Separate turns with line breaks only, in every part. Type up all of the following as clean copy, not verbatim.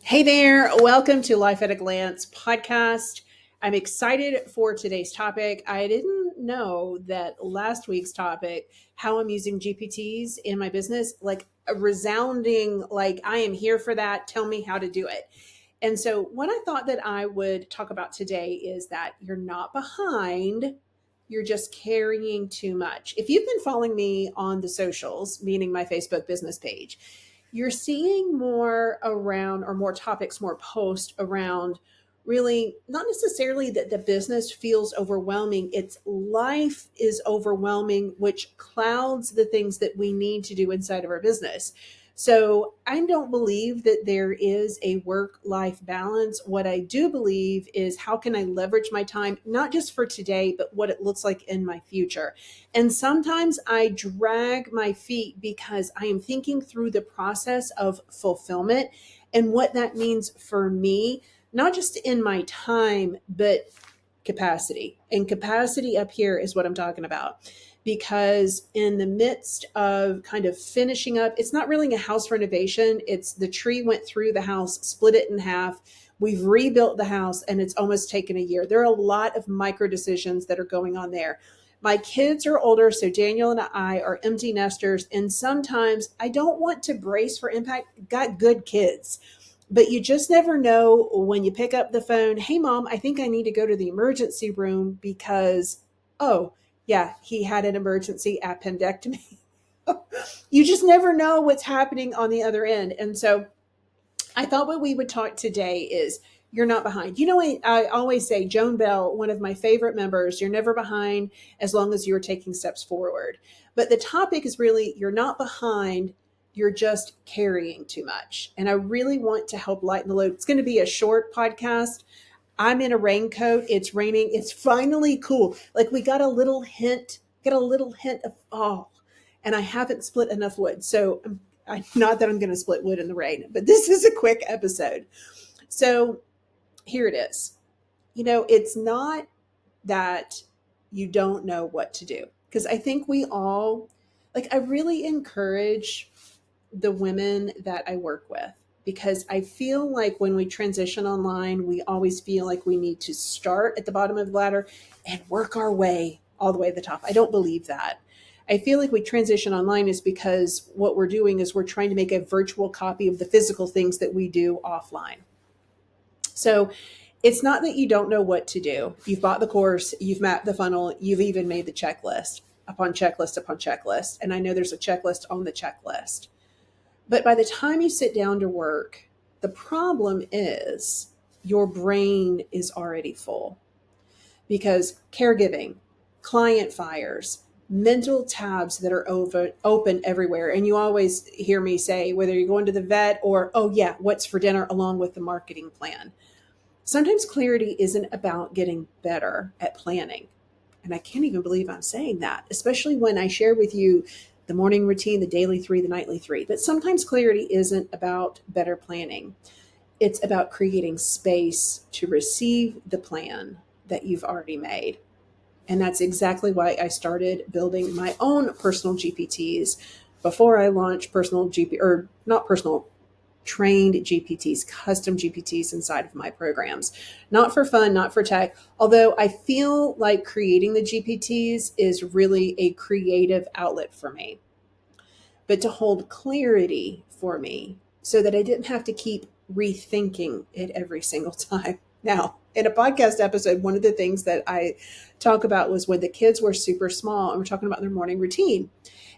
Hey there, welcome to Life at a Glance podcast. I'm excited for today's topic. I didn't know that last week's topic, how I'm using GPTs in my business, like a resounding, like I am here for that. Tell me how to do it. And so, what I thought that I would talk about today is that you're not behind, you're just carrying too much. If you've been following me on the socials, meaning my Facebook business page, you're seeing more around or more topics, more posts around really not necessarily that the business feels overwhelming. It's life is overwhelming, which clouds the things that we need to do inside of our business. So I don't believe that there is a work-life balance. What I do believe is how can I leverage my time, not just for today, but what it looks like in my future. And sometimes I drag my feet because I am thinking through the process of fulfillment and what that means for me, not just in my time, but capacity. And capacity up here is what I'm talking about. Because in the midst of kind of finishing up, it's not really a house renovation. It's the tree went through the house, split it in half. We've rebuilt the house and it's almost taken a year. There are a lot of micro decisions that are going on there. My kids are older, so Daniel and I are empty nesters. And sometimes I don't want to brace for impact. Got good kids. But you just never know when you pick up the phone. Hey, mom, I think I need to go to the emergency room because, oh, yeah, he had an emergency appendectomy. You just never know what's happening on the other end. And so I thought what we would talk today is you're not behind. You know, I always say, Joan Bell, one of my favorite members, you're never behind as long as you're taking steps forward. But the topic is really, you're not behind, you're just carrying too much. And I really want to help lighten the load. It's going to be a short podcast. I'm in a raincoat. It's raining. It's finally cool. Like we got a little hint of fall, and I haven't split enough wood. So not that I'm going to split wood in the rain, but this is a quick episode. So here it is. You know, it's not that you don't know what to do, because I think we all, like, I really encourage the women that I work with because I feel like when we transition online, we always feel like we need to start at the bottom of the ladder and work our way all the way to the top. I don't believe that. I feel like we transition online is because what we're doing is we're trying to make a virtual copy of the physical things that we do offline. So it's not that you don't know what to do. You've bought the course, you've mapped the funnel, you've even made the checklist upon checklist upon checklist. And I know there's a checklist on the checklist. But by the time you sit down to work, the problem is your brain is already full because caregiving, client fires, mental tabs that are open everywhere. And you always hear me say, whether you're going to the vet or, oh, yeah, what's for dinner along with the marketing plan. Sometimes clarity isn't about getting better at planning. And I can't even believe I'm saying that, especially when I share with you the morning routine, the daily three, the nightly three. But sometimes clarity isn't about better planning. It's about creating space to receive the plan that you've already made. And that's exactly why I started building my own personal GPTs before I launched personal GP or not personal trained GPTs, custom GPTs inside of my programs. Not for fun, not for tech, although I feel like creating the GPTs is really a creative outlet for me, but to hold clarity for me so that I didn't have to keep rethinking it every single time. Now, in a podcast episode, one of the things that I talk about was when the kids were super small and we're talking about their morning routine.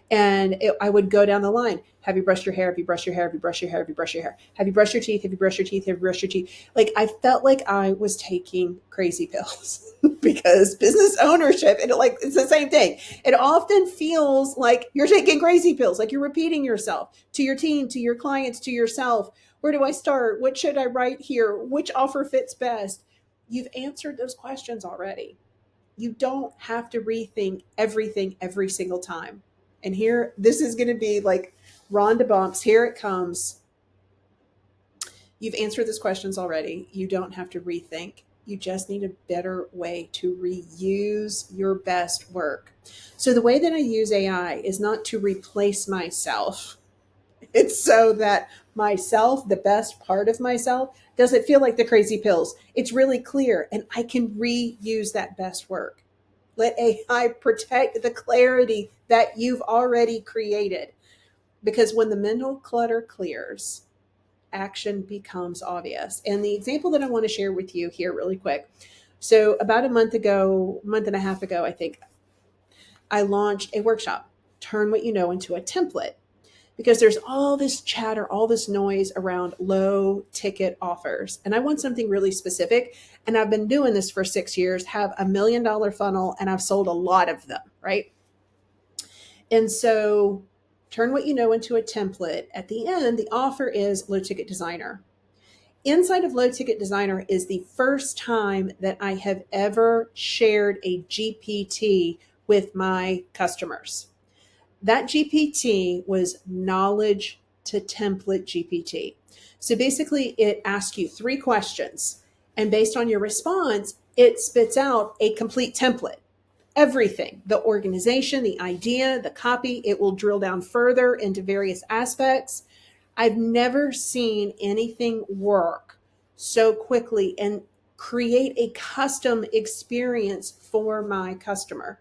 And I would go down the line. Have you brushed your hair? Have you brushed your hair? Have you brushed your hair? Have you brushed your hair? Have you brushed your teeth? Have you brushed your teeth? Have you brushed your teeth? Like I felt like I was taking crazy pills because business ownership, and it's the same thing. It often feels like you're taking crazy pills, like you're repeating yourself to your team, to your clients, to yourself. Where do I start? What should I write here? Which offer fits best? You've answered those questions already. You don't have to rethink everything every single time. And here, this is going to be like Rhonda bumps. Here it comes. You've answered these questions already. You don't have to rethink. You just need a better way to reuse your best work. So the way that I use AI is not to replace myself. It's so that myself, the best part of myself, doesn't feel like the crazy pills. It's really clear and I can reuse that best work. Let AI protect the clarity that you've already created. Because when the mental clutter clears, action becomes obvious. And the example that I want to share with you here, really quick. So, about a month ago, month and a half ago, I think, I launched a workshop, Turn What You Know into a Template, because there's all this chatter, all this noise around low ticket offers. And I want something really specific. And I've been doing this for 6 years, have $1 million funnel, and I've sold a lot of them, right? And so turn what you know into a template. At the end, the offer is low ticket designer. Inside of low ticket designer is the first time that I have ever shared a GPT with my customers. That GPT was knowledge to template GPT. So basically, it asks you 3 questions, and based on your response, it spits out a complete template. Everything, the organization, the idea, the copy, it will drill down further into various aspects. I've never seen anything work so quickly and create a custom experience for my customer.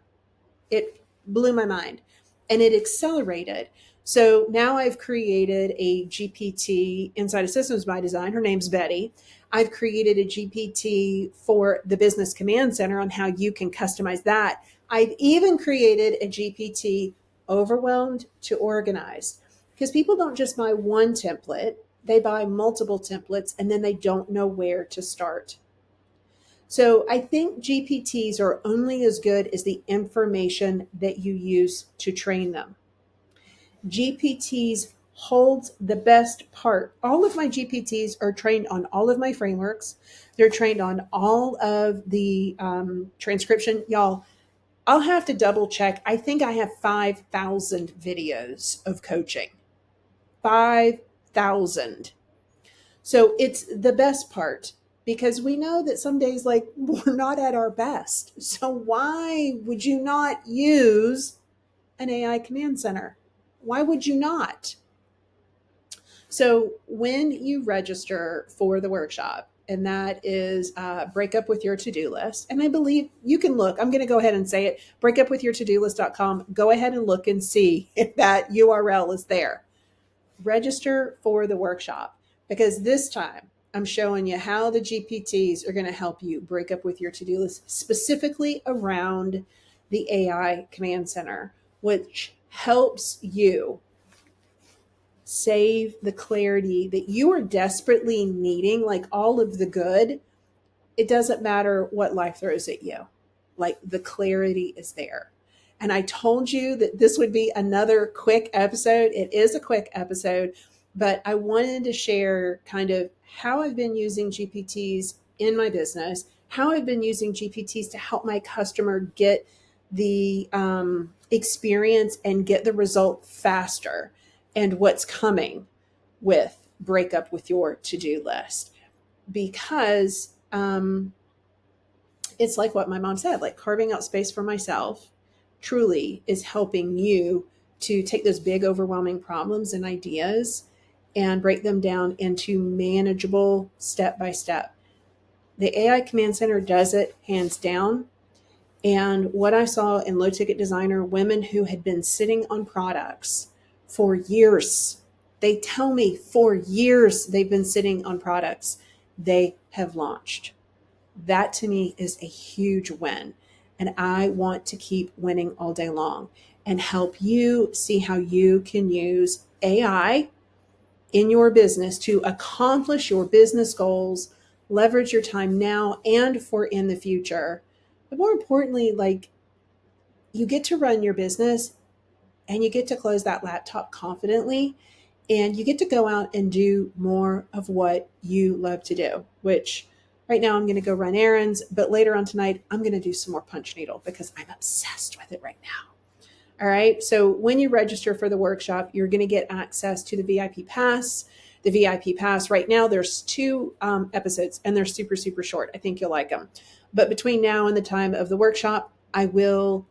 It blew my mind and it accelerated. So now I've created a GPT inside of Systems by Design. Her name's Betty. I've created a GPT for the Business Command Center on how you can customize that. I've even created a GPT overwhelmed to organized, because people don't just buy one template, they buy multiple templates and then they don't know where to start. So I think GPTs are only as good as the information that you use to train them. GPTs holds the best part. All of my GPTs are trained on all of my frameworks. They're trained on all of the transcription. Y'all, I'll have to double check. I think I have 5,000 videos of coaching. 5,000. So it's the best part, because we know that some days, like, we're not at our best. So why would you not use an AI command center? Why would you not? So when you register for the workshop, and that is break up with your to-do list. And I believe you can look, I'm going to go ahead and say it, breakupwithyourtodolist.com. Go ahead and look and see if that URL is there. Register for the workshop, because this time I'm showing you how the GPTs are going to help you break up with your to-do list, specifically around the AI command center, which helps you save the clarity that you are desperately needing, like all of the good. It doesn't matter what life throws at you. Like, the clarity is there. And I told you that this would be another quick episode. It is a quick episode, but I wanted to share kind of how I've been using GPTs in my business, how I've been using GPTs to help my customer get the experience and get the result faster, and what's coming with break up with your to-do list. Because it's like what my mom said, like, carving out space for myself truly is helping you to take those big, overwhelming problems and ideas and break them down into manageable step by step. The AI Command Center does it hands down. And what I saw in Low Ticket Designer, women who had been sitting on products for years, they tell me for years they've been sitting on products they have launched. That to me is a huge win. And I want to keep winning all day long and help you see how you can use AI in your business to accomplish your business goals, leverage your time now and for in the future. But more importantly, like, you get to run your business and you get to close that laptop confidently, and you get to go out and do more of what you love to do, which right now I'm going to go run errands, but later on tonight, I'm going to do some more punch needle because I'm obsessed with it right now. All right. So when you register for the workshop, you're going to get access to the VIP pass. The VIP pass right now, there's 2 episodes and they're super, super short. I think you'll like them. But between now and the time of the workshop, I will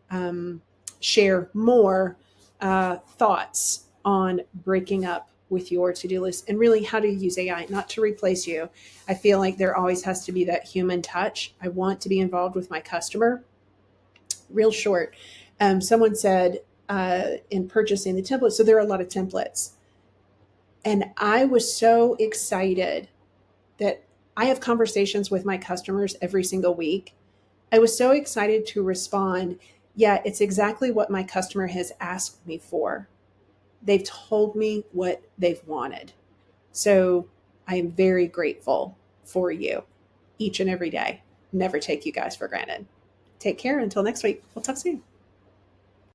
share more thoughts on breaking up with your to-do list, and really how to use AI, not to replace you. I feel like there always has to be that human touch. I want to be involved with my customer. Real short. Someone said in purchasing the template, so there are a lot of templates. And I was so excited that I have conversations with my customers every single week. I was so excited to respond, yeah, it's exactly what my customer has asked me for. They've told me what they've wanted. So I am very grateful for you each and every day. Never take you guys for granted. Take care until next week. We'll talk soon.